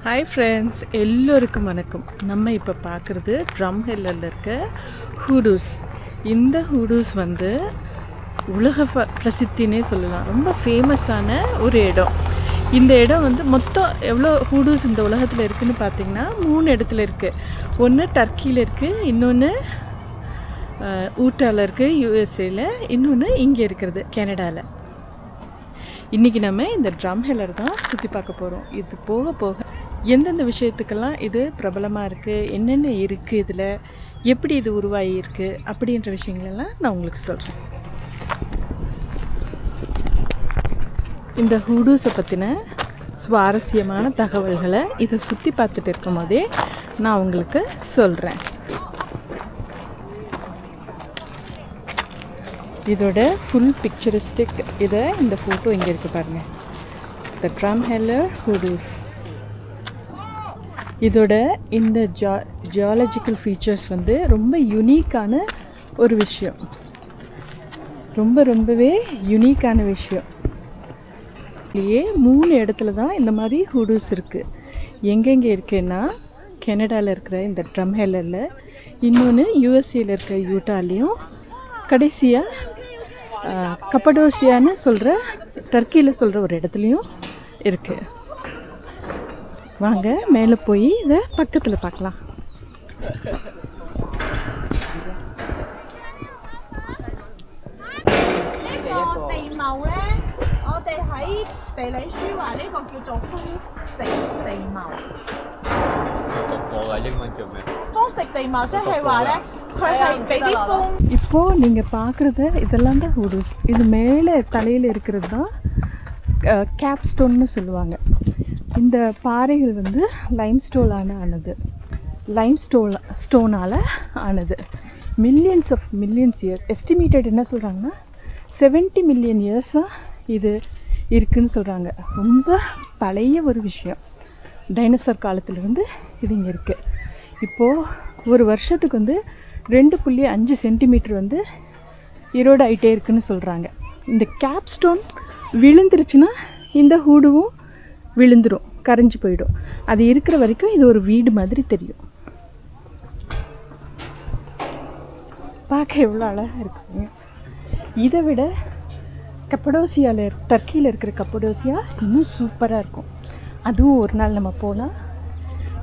Hi friends, எல்லோருக்கும் வணக்கம். நம்ம இப்போ பார்க்குறது ட்ரம் ஹில்லில் இருக்க ஹூடூஸ். இந்த ஹூடூஸ் வந்து உலக பிரசித்தினே சொல்லலாம். ரொம்ப ஃபேமஸான ஒரு இடம். இந்த இடம் வந்து மொத்தம் எவ்வளோ ஹூடூஸ் இந்த உலகத்தில் இருக்குதுன்னு பார்த்திங்கன்னா 3 இடத்துல இருக்குது. ஒன்று டர்க்கியில் இருக்குது, இன்னொன்று ஊட்டாவில் இருக்குது யூஎஸ்ஏயில், இன்னொன்று இங்கே இருக்கிறது கனடாவில். இன்றைக்கி நம்ம இந்த ட்ரம் ஹில்லர் தான் சுற்றி பார்க்க போகிறோம். இது போக போக எந்தெந்த விஷயத்துக்கெல்லாம் இது பிரபலமாக இருக்குது, என்னென்ன இருக்குது, இதில் எப்படி இது உருவாகி இருக்குது அப்படின்ற விஷயங்களெல்லாம் நான் உங்களுக்கு சொல்கிறேன். இந்த ஹூடூஸை பற்றின சுவாரஸ்யமான தகவல்களை இதை சுற்றி பார்த்துட்டு இருக்கும் போதே நான் உங்களுக்கு சொல்கிறேன். இதோட ஃபுல் பிக்சரிஸ்டிக் இந்த ஃபோட்டோ இங்கே இருக்குது பாருங்கள். The Drumheller hoodoos. இதோட இந்த ஜியாலஜிக்கல் ஃபீச்சர்ஸ் வந்து ரொம்ப யூனிக்கான ஒரு விஷயம். ரொம்பவே யூனிக்கான விஷயம். இதுலேயே 3 இடத்துல தான் இந்த மாதிரி ஹூடூஸ் இருக்குது. எங்கெங்கே இருக்குன்னா கனடாவில் இருக்கிற இந்த ட்ரம் ஹில்லரில், இன்னொன்று யூஎஸ்ஏயில் இருக்கிற யூட்டாலையும், கடைசியாக கப்படோசியான்னு சொல்கிற டர்க்கியில் சொல்கிற ஒரு இடத்துலையும் இருக்குது. வாங்க மேலே போய் இதை பக்கத்தில் பார்க்கலாம். இப்போ நீங்க பார்க்குறது இதெல்லாம் தான் ஹூடூஸ். இது மேலே தலையில் இருக்கிறது தான் கேப்ஸ்டோன்னு சொல்லுவாங்க. இந்த பாறைகள் வந்து லைம்ஸ்டோனால் ஆனது. மில்லியன்ஸ் இயர்ஸ் எஸ்டிமேட்டட் என்ன சொல்கிறாங்கன்னா 70 மில்லியன் இயர்ஸாக இது இருக்குதுன்னு சொல்கிறாங்க. ரொம்ப பழைய ஒரு விஷயம். டைனோசர் காலத்துலேருந்து இது இங்கே இருக்குது. இப்போது ஒரு வருஷத்துக்கு வந்து 2.5 சென்டிமீட்டர் வந்து ஈரோடு ஆகிட்டே இருக்குதுன்னு சொல்கிறாங்க. இந்த கேப்ஸ்டோன் விழுந்துருச்சுன்னா இந்த ஹூடுவும் விழுந்துடும், கரைஞ்சி போயிடும். அது இருக்கிற வரைக்கும் இது ஒரு வீடு மாதிரி தெரியும். பார்க்க எவ்வளோ அழகாக இருக்குங்க. இதை விட டர்க்கியில் இருக்கிற கப்படோசியா இன்னும் சூப்பராக இருக்கும். அதுவும் ஒரு நாள் நம்ம போனால்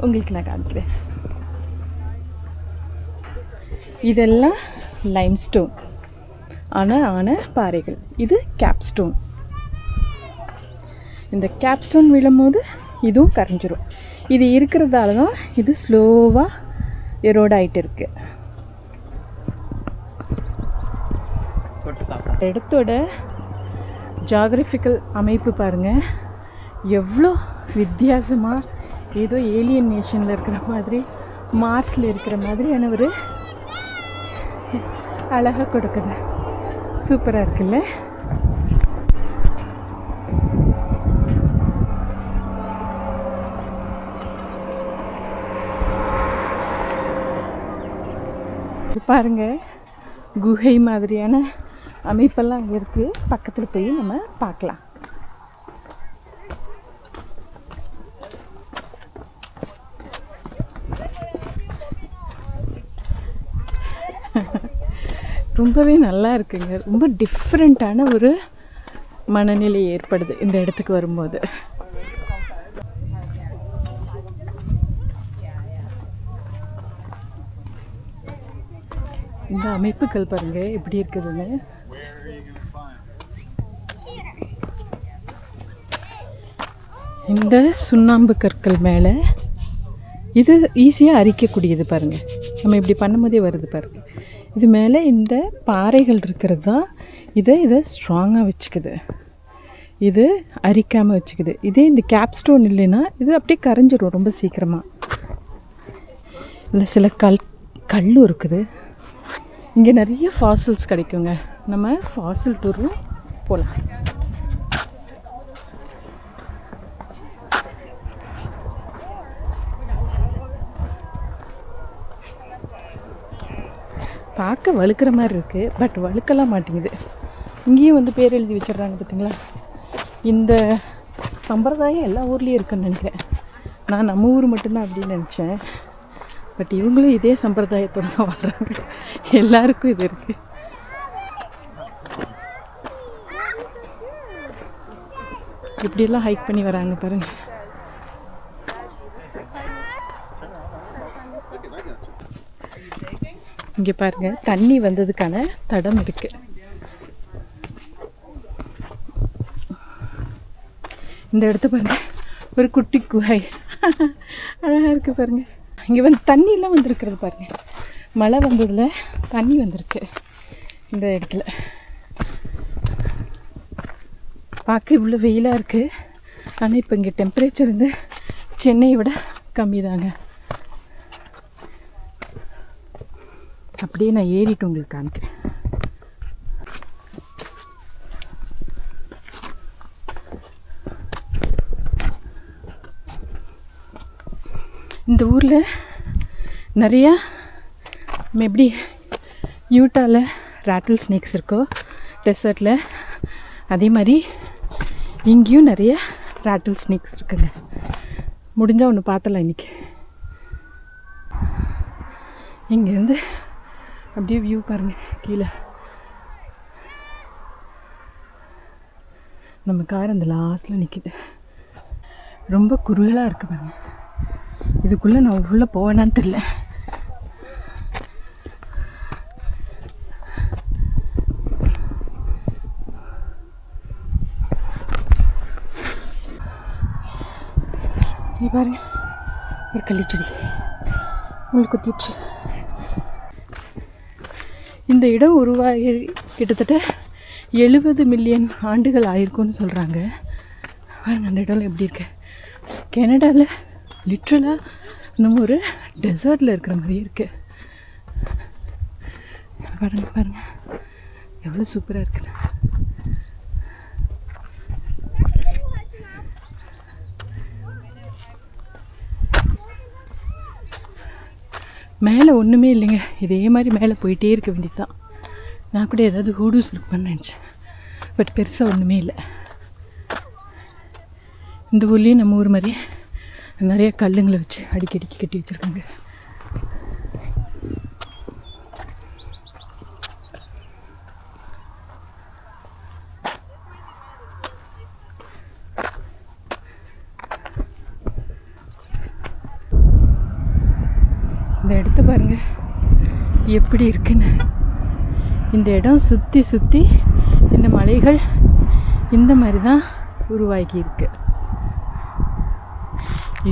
உங்களுக்கு நான் காமிக்கிறேன். இதெல்லாம் லைம்ஸ்டோன் ஆன பாறைகள். இது கேப்ஸ்டோன். இந்த கேப்ஸ்டோன் விழும்போது இதுவும் கரைஞ்சிரும். இது இருக்கிறதால தான் இது ஸ்லோவாக எரோட் ஆகிட்டு இருக்கு. இடத்தோட ஜியாகிரபிக்கல் அமைப்பு பாருங்கள், எவ்வளோ வித்தியாசமாக, ஏதோ ஏலியன் நேஷனில் இருக்கிற மாதிரி, மார்ஸில் இருக்கிற மாதிரியான ஒரு அழகாக கொடுக்குது. சூப்பராக இருக்குல்ல? பாருங்க, குகை மாதிரியான அமைப்பெல்லாம் அங்கே இருக்குது. பக்கத்தில் போய் நம்ம பார்க்கலாம். ரொம்பவே நல்லா இருக்குங்க. ரொம்ப டிஃப்ரெண்ட்டான ஒரு மனநிலை ஏற்படுது இந்த இடத்துக்கு வரும்போது. இந்த அமைப்புகள் பாருங்க எப்படி இருக்குதுன்னு. இந்த சுண்ணாம்பு கற்கள் மேலே இது ஈஸியாக அரிக்கக்கூடியது பாருங்கள். நம்ம இப்படி பண்ணும்போதே வருது பாருங்கள். இது மேலே இந்த பாறைகள் இருக்கிறது தான் இதை ஸ்ட்ராங்காக வச்சுக்குது. இது அரிக்காமல் வச்சுக்குது. இதே இந்த கேப்ஸ்டோன் இல்லைன்னா இது அப்படியே கரைஞ்சிரும் ரொம்ப சீக்கிரமாக. இதில் சில கல்லும் இருக்குது. இங்கே நிறைய ஃபாசில்ஸ் கிடைக்குங்க. நம்ம ஃபாசில் டூரும் போகலாம். பார்க்க வழுக்கிற மாதிரி இருக்குது, பட் வழுக்கலாம் மாட்டேங்குது. இங்கேயும் வந்து பேர் எழுதி வச்சிடுறாங்க பார்த்தீங்களா. இந்த சம்பிரதாயம் எல்லா ஊர்லேயும் இருக்குன்னு நினைக்கிறேன். நான் நம்ம ஊர் மட்டும்தான் அப்படின்னு நினச்சேன். பட் இவங்களும் இதே சம்பிரதாயத்தோடு தான் வர்றாங்க. எல்லாருக்கும் இது இருக்குது. இப்படியெல்லாம் ஹைக் பண்ணி வராங்க பாருங்கள். இங்கே பாருங்கள், தண்ணி வந்ததுக்கான தடம் இருக்குது. இந்த இடத்த பாருங்கள், ஒரு குட்டி குகை அழகாக இருக்குது பாருங்கள். இங்கே வந்து தண்ணியெலாம் வந்திருக்கிறது பாருங்கள். மழை வந்ததில் தண்ணி வந்திருக்கு இந்த இடத்துல. பார்க்க இவ்வளோ வெயிலாக இருக்குது. ஆனால் இப்போ இங்கே டெம்பரேச்சர் வந்து சென்னையை விட கம்மி தாங்க. அப்படியே நான் ஏறிட்டு உங்களுக்கு காமிக்கிறேன். இந்த ஊரில் நிறையா எப்படி யூட்டாவில் ராட்டில் ஸ்னேக்ஸ் இருக்கோ டெசர்ட்டில், அதே மாதிரி இங்கேயும் நிறைய ராட்டில் ஸ்னேக்ஸ் இருக்குங்க. முடிஞ்சால் ஒன்று பார்த்தலாம் இன்றைக்கி. இங்கேருந்து அப்படியே வியூ பாருங்கள் கீழே. நம்ம கார் அந்த லாஸ்ட்டில் நிற்கிது. ரொம்ப குறுகலாக இருக்குது பாருங்கள். இதுக்குள்ளே நான் உள்ளே போவேனான்னு தெரியல. நீ பாருங்க, ஒரு கள்ளிச்செடி முள் குத்திடுச்சு. இந்த இடம் உருவாகி கிட்டத்தட்ட 70 மில்லியன் ஆண்டுகள் ஆயிருக்கும்னு சொல்கிறாங்க. பாருங்க அந்த இடம்லாம் எப்படி இருக்கு. கனடாவில் லிட்ரலாக நம்ம ஒரு டெசர்ட்டில் இருக்கிற மாதிரி இருக்குது. பாருங்க பாருங்க எவ்வளோ சூப்பராக இருக்குது. மேலே ஒன்றுமே இல்லைங்க. இதே மாதிரி மேலே போயிட்டே இருக்க வேண்டியது தான். நான் கூட ஏதாவது ஹூடூஸ் இருக்குன்னு நினச்சேன். பட் பெருசாக ஒன்றுமே இல்லை. இந்த ஊர்லேயும் நம்ம ஊர் மாதிரி நிறைய கல்லுங்களை வச்சு அடிக்கடிக்கு கட்டி வச்சுருக்காங்க. இந்த இடத்த பாருங்க எப்படி இருக்குன்னு. இந்த இடம் சுற்றி சுற்றி இந்த மலைகள் இந்த மாதிரி தான் உருவாக்கி இருக்கு.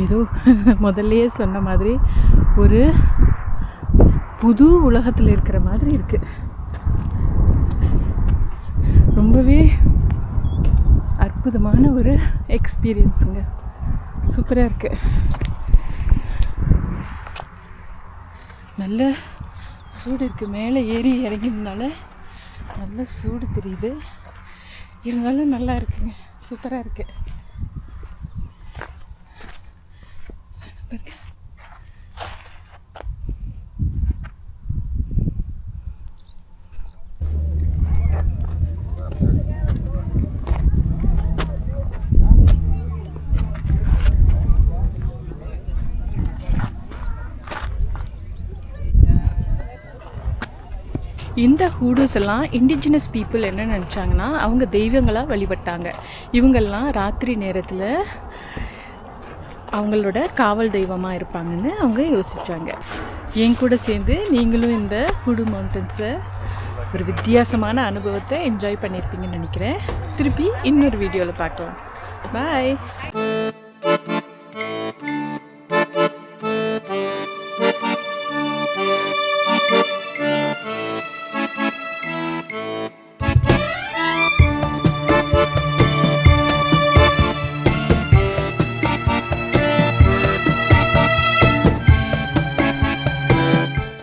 ஏதோ முதல்லையே சொன்ன மாதிரி ஒரு புது உலகத்தில் இருக்கிற மாதிரி இருக்கு. ரொம்பவே அற்புதமான ஒரு எக்ஸ்பீரியன்ஸுங்க. சூப்பராக இருக்கு. நல்ல சூடு இருக்குது. மேலே ஏறி இறங்கினால நல்ல சூடு தெரியுது. இருந்தாலும் நல்லா இருக்குங்க. சூப்பராக இருக்குது. பாருங்க இந்த ஹூடூஸ் எல்லாம் இண்டிஜினஸ் பீப்புள் என்ன நினச்சாங்கன்னா அவங்க தெய்வங்களாக வழிபட்டாங்க. இவங்கெல்லாம் ராத்திரி நேரத்தில் அவங்களோட காவல் தெய்வமாக இருப்பாங்கன்னு அவங்க யோசித்தாங்க. என் கூட சேர்ந்து நீங்களும் இந்த ஹூடு மவுண்டன்ஸை ஒரு வித்தியாசமான அனுபவத்தை என்ஜாய் பண்ணியிருப்பீங்கன்னு நினைக்கிறேன். திருப்பி இன்னொரு வீடியோவில் பார்க்கலாம். பாய்.